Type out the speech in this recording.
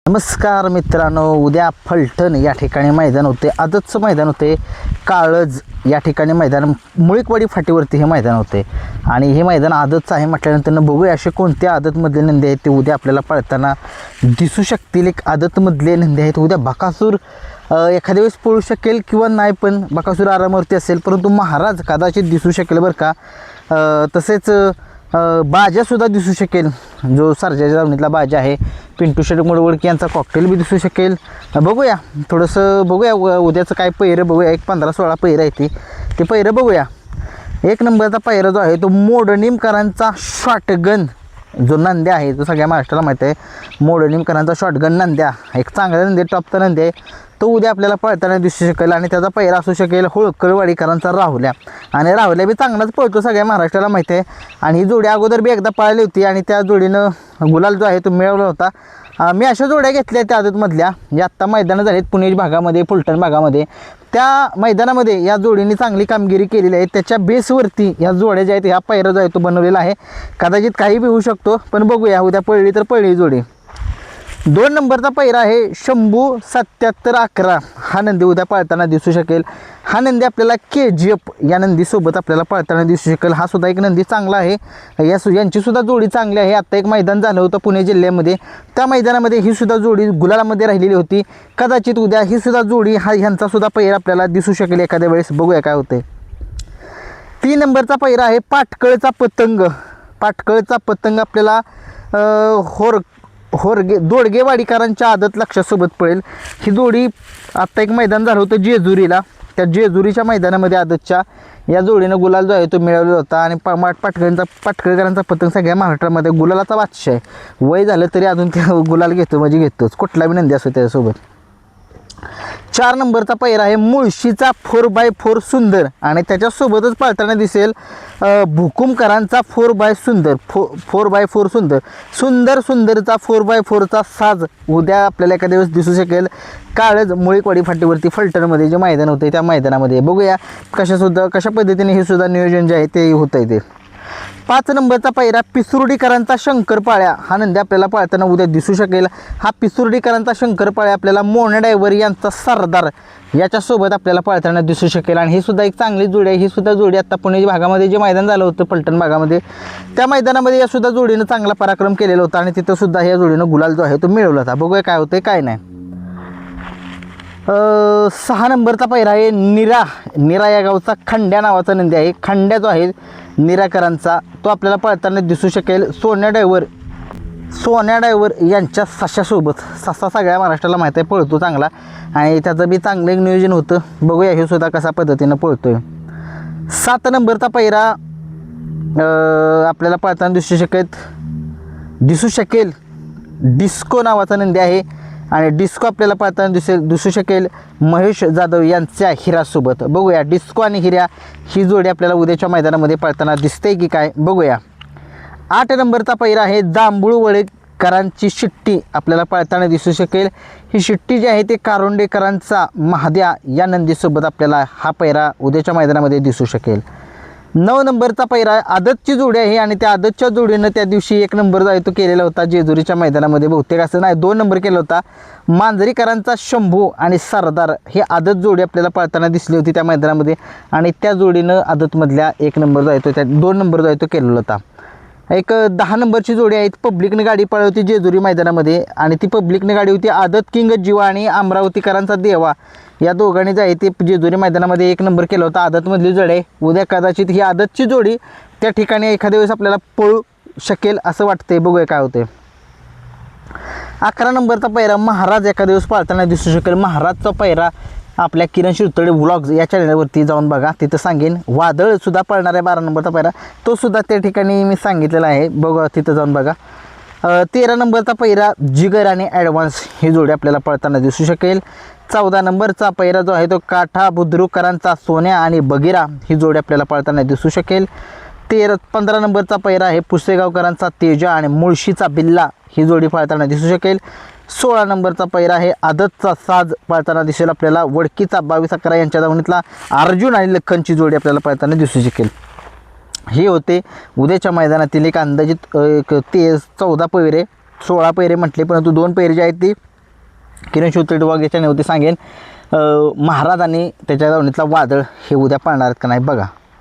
नमस्कार मित्रांनो, उद्या फलटण या ठिकाणी मैदान होते, आदतचं मैदान होते. काळज या ठिकाणी मैदान मुळीकवाडी फाटीवरती हे मैदान होते आणि हे मैदान आदतचं आहे म्हटल्यानंतर बघूया असे कोणत्या आदतमधले नंदी आहेत ते उद्या आपल्याला पळताना दिसू शकतील. एक आदतमधले नंदी आहेत. उद्या बकासूर एखाद्या वेळेस पळू शकेल किंवा नाही, पण बकासूर आरामावरती असेल, परंतु महाराज कदाचित दिसू शकेल बरं का. तसेच बाजासुद्धा दिसू शकेल, जो सर्जाच्या दावणीतला बाजा आहे. पिंटू शेट मुडवडकी यांचा कॉकटेल बी दिसू शकेल. बघूया थोडंसं, बघूया उद्याचं काय पैरं बघूया. एक 15-16 पैरं आहे ते पैरं बघूया. एक नंबरचा पैरा जो आहे तो मोडणीमकरांचा शॉटगन जो नंद्या आहे, तो सगळ्या महाराष्ट्राला माहीत आहे. मोडणीमकरांचा शॉटगन नंद्या एक चांगला नंदी, टॉपचा नंदी आहे. तो उद्या आपल्याला पळताना दिसू शकेल आणि त्याचा पैरा असू शकेल होळकरवाडीकरांचा राहुल्या. आणि राहुल्या बी चांगलाच पळतो, सगळ्या महाराष्ट्राला माहिती आहे. आणि ही जोडी अगोदर बी एकदा पळाली होती आणि त्या जोडीनं गुलाल जो आहे तो मिळवला होता. मी अशा जोड्या घेतल्या त्या आदतमधल्या, जे आत्ता मैदानं झालीत पुणे भागामध्ये, फलटण भागामध्ये. त्या मैदानामध्ये या जोडीने चांगली कामगिरी केलेली आहे. त्याच्या बेसवरती या जोड्या ज्या आहेत, ह्या पैरा जो आहे तो बनवलेला आहे. कदाचित काही बी होऊ शकतो, पण बघूया. उद्या पळली तर पळली जोडी. 2 नंबरचा पैरा आहे शंभू 7711. हा नंदी उद्या पळताना दिसू शकेल. हा नंदी आपल्याला KGF या नंदीसोबत आपल्याला पळताना दिसू शकेल. हा सुद्धा एक नंदी चांगला आहे. यांचीसुद्धा जोडी चांगली आहे. आत्ता एक मैदान झालं होतं पुणे जिल्ह्यामध्ये, त्या मैदानामध्ये ही सुद्धा जोडी गुलालामध्ये राहिलेली होती. कदाचित उद्या ही सुद्धा जोडी ह्यांचासुद्धा पैरा आपल्याला दिसू शकेल एखाद्या वेळेस. बघूया काय होते. 3 नंबरचा पैरा आहे पाटकळचा पतंग. पाटकळचा पतंग आपल्याला दोडगेवाडीकरांच्या आदत लक्षासोबत पळेल. ही जोडी आत्ता एक मैदान झालं होतं जेजुरीला, त्या जेजुरीच्या मैदानामध्ये आदतच्या या जोडीनं गुलाल जो आहे तो मिळवलेला होता. आणि पाटकळकरांचा पतंग सगळ्या महाराष्ट्रामध्ये गुलालाचा बादशाह आहे. वय झालं तरी अजून ते गुलाल घेतो म्हणजे घेतोच, कुठला बी नंदी असतो त्याच्यासोबत. 4 नंबरचा पैरा आहे मुळशीचा 4x4 सुंदर आणि त्याच्यासोबतच पळताना दिसेल भुकुमकरांचा 4x सुंदर 4x4 सुंदरचा 4x4चा साज उद्या आपल्याला एखाद्या दिवस दिसू शकेल. काळज मुळीकवाडी फाटीवरती फलटणमध्ये जे मैदान होते त्या मैदानामध्ये. बघूया कशा पद्धतीने हे सुद्धा नियोजन जे आहे ते होत आहे ते. 5 नंबरचा पैरा पिसुर्डीकरांचा शंकरपाळ्या. हा नंदी आपल्याला पळताना उद्या दिसू शकेल. हा पिसुर्डीकरांचा शंकरपाळ्या आपल्याला मोने ड्रायव्हर यांचा सरदार याच्यासोबत आपल्याला पळताना दिसू शकेल. आणि ही सुद्धा एक चांगली जोडी आहे. ही सुद्धा जोडी आत्ता पुणे भागामध्ये जे मैदान झालं होतं फलटण भागामध्ये, त्या मैदानामध्ये या सुद्धा जोडीनं चांगला पराक्रम केलेला होता आणि तिथं सुद्धा या जोडीनं गुलाल जो आहे तो मिळवला होता. बघूया काय होतं काय नाही. 6 नंबरचा पैरा आहे निरा या गावचा खंड्या नावाचा नंदी आहे. खंड्या जो आहे निराकरांचा तो आपल्याला पळताना दिसू शकेल. सोन्या ड्रायव्हर यांच्या सशासोबत. ससा सगळ्या महाराष्ट्राला माहीत आहे पळतो चांगला आणि त्याचं बी चांगलं एक नियोजन होतं. बघूया हे सुद्धा कशा पद्धतीनं पळतोय. 7 नंबरचा पैरा आपल्याला पळताना दिसू शकेल डिस्को नावाचा नंदी आहे आणि डिस्को आपल्याला पळताना दिसू शकेल महेश जाधव यांच्या हिरासोबत. बघूया डिस्को आणि हिऱ्या ही जोडी आपल्याला उद्याच्या मैदानामध्ये पळताना दिसते की काय बघूया. 8 नंबरचा पैरा आहे जांभूळवळेकरांची शिट्टी आपल्याला पळताना दिसू शकेल. ही शिट्टी जी आहे ते कारोंडेकरांचा महाद्या या नंदीसोबत आपल्याला हा पैरा उद्याच्या मैदानामध्ये दिसू शकेल. 9 नंबरचा पैरा आदतची जोडी आहे आणि त्या आदतच्या जोडीनं त्या दिवशी 1 नंबर जो आहे तो केलेला होता जेजुरीच्या मैदानामध्ये. बहुतेक असं नाही 2 नंबर केला होता. मांजरीकरांचा शंभू आणि सरदार ही आदत जोडी आपल्याला पळताना दिसली होती त्या मैदानामध्ये आणि त्या जोडीनं आदतमधल्या 1 नंबर जो आहे तो त्या 2 नंबर जो आहे तो केलेला होता. एक 10 नंबरची जोडी आहे. पब्लिकने गाडी पळवली होती जेजुरी मैदानामध्ये आणि ती पब्लिकने गाडी होती आदत किंग जीवा आणि अमरावतीकरांचा देवा. या दोघांनी जे आहे ते जेजुरी मैदानामध्ये 1 नंबर केला होता. आदतमधली जोडी आहे. उद्या कदाचित ही आदतची जोडी त्या ठिकाणी एखाद्या वेळेस आपल्याला पळू शकेल असं वाटते. बघूया काय होते. 11 नंबरचा पैरा महाराज एखाद्या दिवस पळताना दिसू शकेल. महाराजचा पैरा आपल्या किरण शिरतोडे व्लॉग्स या चॅनलवरती जाऊन बघा, तिथं सांगेन. वादळसुद्धा पळणार आहे 12 नंबरचा पैरा, तो सुद्धा त्या ठिकाणी मी सांगितलेला आहे. बघा तिथं जाऊन बघा. 13 नंबरचा पैरा जिगर आणि ॲडव्हान्स ही जोडी आपल्याला पळताना दिसू शकेल. 14 नंबरचा पैरा जो आहे तो काठा बुद्रुकरांचा सोन्या आणि बगिरा ही जोडी आपल्याला पळताना दिसू शकेल. 15 नंबरचा पैरा आहे पुसेगावकरांचा तेजा आणि मुळशीचा बिल्ला ही जोडी पळताना दिसू शकेल. 16 नंबरचा पैरा आहे आदतचा साज पळताना दिसेल आपल्याला. वडकीचा 22-11 यांच्या दावणीतला अर्जुन आणि लखनची जोडी आपल्याला पळताना दिसू शकेल. हे होते उद्याच्या मैदानातील एक अंदाजित 14 पैरे 16 पैरे म्हटले, परंतु 2 पैरे जे आहेत ती किरण शिवतळे वाघ याच्या नव्हती सांगेन महाराज आणि त्याच्या दावणीतला वादळ हे उद्या पाळणार आहेत का नाही बघा.